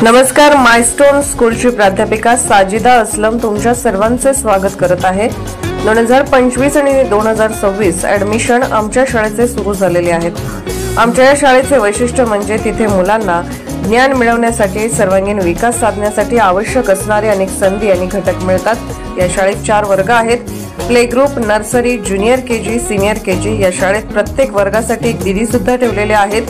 नमस्कार, मायस्टोन स्कूलची प्राध्यापिका साजिदा असलम तुमच्या सर्वांचे स्वागत करत आहे। 2025 आणि 2026 ऍडमिशन आमच्या शाळेचे सुरू झालेले आहेत। आमच्या या शाळेचे वैशिष्ट्य म्हणजे तिथे मुलांना ज्ञान मिळवण्यासाठी, सर्वांगीण विकास साधण्यासाठी आवश्यक असणारे अनेक संधी आणि घटक मिळतात। या शाळेत 4 वर्ग आहेत। Play group, nursery, junior KG, senior KG. या शाळेत प्रत्येक वर्गासाठी एक दीदी सुद्धा ठेवलेले आहेत,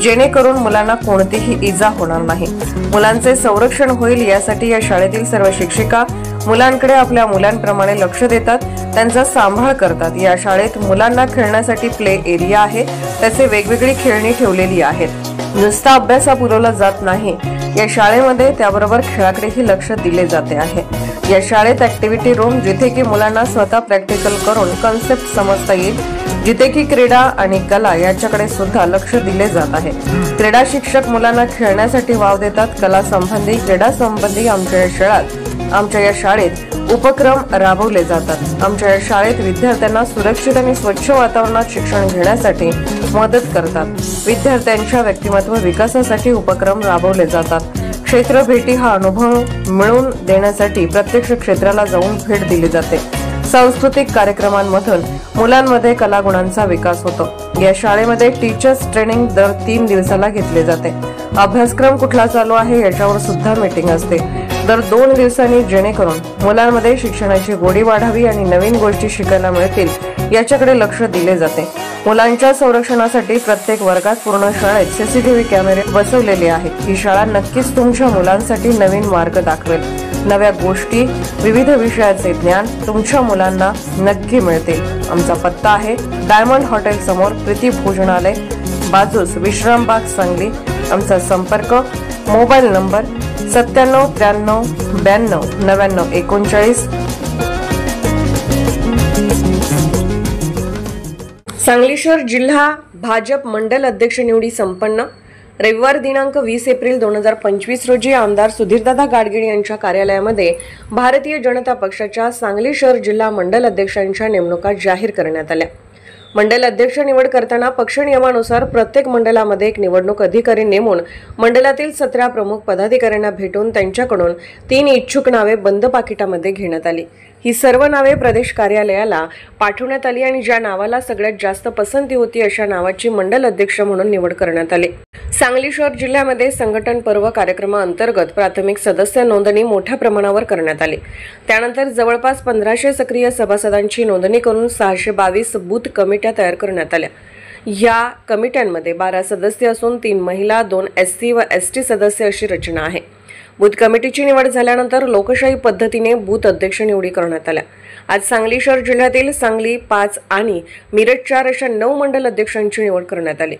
जेणेकरून मुलांना कोणतीही इजा होणार नाही। मुलांचे संरक्षण होईल यासाठी या शाळेतील सर्व शिक्षिका मुलांकडे आपल्या मुलांप्रमाणे लक्ष देतात, त्यांचा सांभाळ करतात। या शाळेत मुलांना खेळण्यासाठी प्ले एरिया आहे, त्याचे वेगवेगळी खेळणी ठेवलेली आहेत। नुसता अभ्यास पुरवला जात नाही, या शाळेमध्ये त्याबरोबर खेळाकडेही लक्ष दिले जाते आहे। या शाळेत ऍक्टिव्हिटी रूम, जिथे की मुलांना स्वतः प्रॅक्टिकल करून कन्सेप्ट समजता येईल, जिथे की क्रीडा आणि कला याच्याकडे सुद्धा लक्ष दिले जात आहे। क्रीडा शिक्षक मुलांना खेळण्यासाठी वाव देतात। कला संबंधी, क्रीडा संबंधी आमच्या या शाळेत उपक्रम राबवले जातात। आमच्या या शाळेत विद्यार्थ्यांना सुरक्षित आणि स्वच्छ वातावरणात शिक्षण घेण्यासाठी मदत करतात। विद्यार्थ्यांच्या व्यक्तिमत्व विकासासाठी उपक्रम राबवले जातात। क्षेत्र भेटी हा अनुभव मिळवून देण्यासाठी प्रत्यक्ष क्षेत्राला जाऊन भेट दिली जाते। सांस्कृतिक कार्यक्रमांमधून मुलांमध्ये कलागुणांचा विकास होतो। या शाळेमध्ये टीचर्स ट्रेनिंग दर 3 दिवसाला घेतले जाते। अभ्यासक्रम कुठला चालू आहे याच्यावर सुद्धा मीटिंग असते दर 2 दिवसांनी, जेणेकरून मुलांमध्ये शिक्षणाची गोडी वाढावी आणि नवीन गोष्टी शिकायला मिळतील याच्याकडे लक्ष दिले जाते। मुलांच्या संरक्षणासाठी प्रत्येक वर्गात पूर्ण शाळेत सीसीटीव्ही कॅमेरे बसवलेले आहेत। ही शाळा नक्कीच तुमच्या मुलांसाठी नवीन मार्ग दाखवेल। नव्या गोष्टी, विविध विषयाचे ज्ञान तुमच्या मुलांना नक्की मिळते। आमचा पत्ता आहे डायमंड हॉटेल समोर, प्रीती भोजनालय, बाजूस विश्रामबाग, सांगली। आमचा संपर्क, मोबाईल नंबर 97 93 92 99 39। सांगली शहर जिल्हा भाजप मंडल अध्यक्ष निवडी संपन्न। रविवार दिनांक 20 एप्रिल 2025 रोजी आमदार सुधीरदादा गाडगीळ यांच्या कार्यालयामध्ये भारतीय जनता पक्षाच्या सांगली शहर जिल्हा मंडल अध्यक्षांच्या नेमणुका जाहीर करण्यात आल्या। मंडल अध्यक्ष निवड करताना पक्ष नियमानुसार प्रत्येक मंडलामध्ये एक निवडणूक अधिकारी नेमून मंडलातील 17 प्रमुख पदाधिकाऱ्यांना भेटून त्यांच्याकडून 3 इच्छुक नावे बंद पाकिटामध्ये घेण्यात आली। ही सर्व नावे प्रदेश कार्यालयाला पाठवण्यात आली आणि ज्या नावाला सगळ्यात जास्त पसंती होती अशा नावाची मंडल अध्यक्ष म्हणून निवड करण्यात आली। सांगली शहर जिल्ह्यामध्ये संघटन पर्व कार्यक्रमाअंतर्गत प्राथमिक सदस्य नोंदणी मोठ्या प्रमाणावर करण्यात आली। त्यानंतर जवळपास 1500 सक्रिय सभासदांची नोंदणी करून 622 बूथ कमिट्या तयार करण्यात आल्या। या कमिट्यांमध्ये 12 सदस्य असून 3 महिला, 2 SC व ST सदस्य अशी रचना आहे। बूथ कमिटीची निवड झाल्यानंतर लोकशाही पद्धतीने बूथ अध्यक्ष निवडी करण्यात आल्या। आज सांगली शहर जिल्ह्यातील सांगली 5 आणि मिरज 4 अशा 9 मंडल अध्यक्षांची निवड करण्यात आली।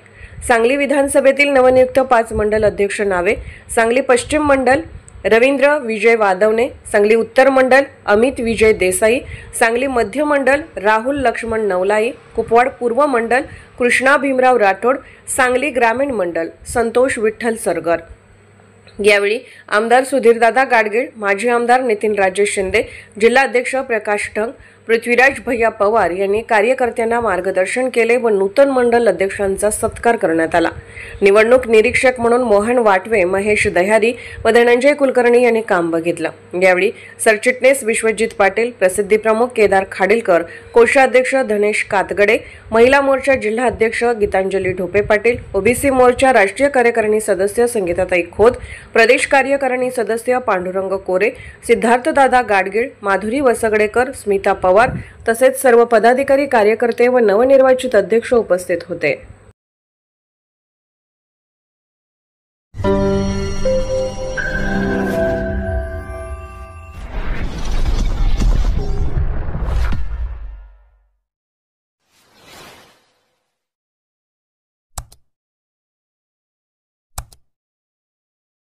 सांगली विधानसभेतील नवनियुक्त 5 मंडल अध्यक्ष नावे: सांगली पश्चिम मंडल रवींद्र विजय वादवणे, सांगली उत्तर मंडल अमित विजय देसाई, सांगली मध्य मंडल राहुल लक्ष्मण नवलाई, कुपवाड पूर्व मंडल कृष्णा भीमराव राठोड, सांगली ग्रामीण मंडल संतोष विठ्ठल सरगर। यावेळी आमदार सुधीरदादा गाडगीळ, माजी आमदार नितीन राजेश शिंदे, जिल्हा अध्यक्ष प्रकाश ढंग, पृथ्वीराज भैया पवार यांनी कार्यकर्त्यांना मार्गदर्शन केले व नूतन मंडल अध्यक्षांचा सत्कार करण्यात आला। निवडणूक निरीक्षक म्हणून मोहन वाटवे, महेश दह्यारी व धनंजय कुलकर्णी यांनी काम बघितलं। यावेळी सरचिटणीस विश्वजित पाटील, प्रसिद्धी प्रमुख केदार खाडिलकर, कोषाध्यक्ष धनेश कातगडे, महिला मोर्चा जिल्हा अध्यक्ष गीतांजली ढोपे पाटील, ओबीसी मोर्चा राष्ट्रीय कार्यकारिणी सदस्य संगीताताई खोत, प्रदेश कार्यकारिणी सदस्य पांडुरंग कोरे, सिद्धार्थदादा गाडगीळ, माधुरी वसगडेकर, स्मिता पवार तसेच सर्व पदाधिकारी, कार्यकर्ते व नवनिर्वाचित अध्यक्ष उपस्थित होते।